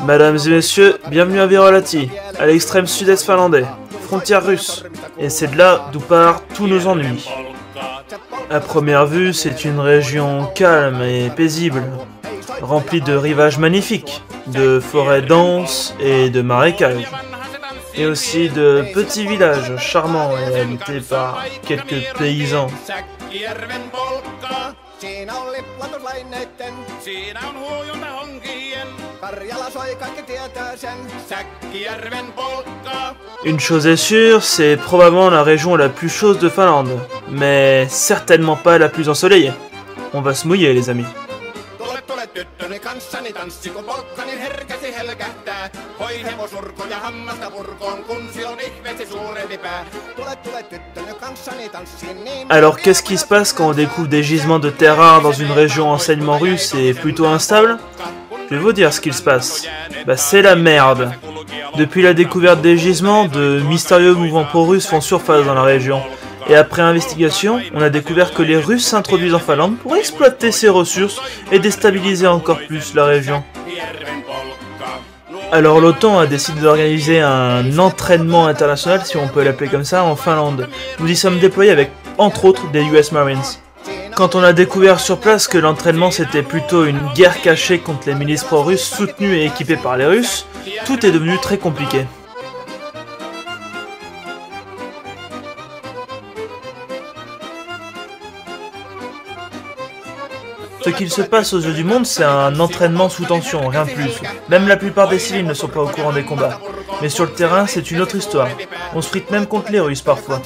Mesdames et messieurs, bienvenue à Virolahti, à l'extrême sud-est finlandais, frontière russe, et c'est de là d'où partent tous nos ennuis. À première vue, c'est une région calme et paisible, remplie de rivages magnifiques, de forêts denses et de marécages, et aussi de petits villages charmants et habités par quelques paysans. Une chose est sûre, c'est probablement la région la plus chaude de Finlande, mais certainement pas la plus ensoleillée. On va se mouiller, les amis. Alors qu'est-ce qui se passe quand on découvre des gisements de terre rares dans une région enseignement russe et plutôt instable? Je vais vous dire ce qu'il se passe. C'est la merde. Depuis la découverte des gisements, de mystérieux mouvements pro-russes font surface dans la région. Et après investigation, on a découvert que les Russes s'introduisent en Finlande pour exploiter ses ressources et déstabiliser encore plus la région. Alors l'OTAN a décidé d'organiser un entraînement international, si on peut l'appeler comme ça, en Finlande. Nous y sommes déployés avec, entre autres, des US Marines. Quand on a découvert sur place que l'entraînement c'était plutôt une guerre cachée contre les milices pro-russes soutenues et équipées par les Russes, tout est devenu très compliqué. Ce qu'il se passe aux yeux du monde, c'est un entraînement sous tension, rien de plus. Même la plupart des civils ne sont pas au courant des combats. Mais sur le terrain, c'est une autre histoire. On se frite même contre les Russes parfois.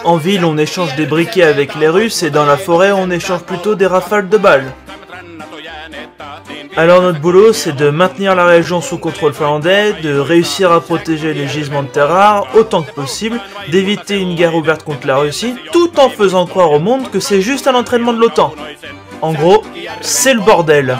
En ville, on échange des briquets avec les Russes et dans la forêt, on échange plutôt des rafales de balles. Alors notre boulot, c'est de maintenir la région sous contrôle finlandais, de réussir à protéger les gisements de terre rares autant que possible, d'éviter une guerre ouverte contre la Russie, tout en faisant croire au monde que c'est juste un entraînement de l'OTAN. En gros, c'est le bordel.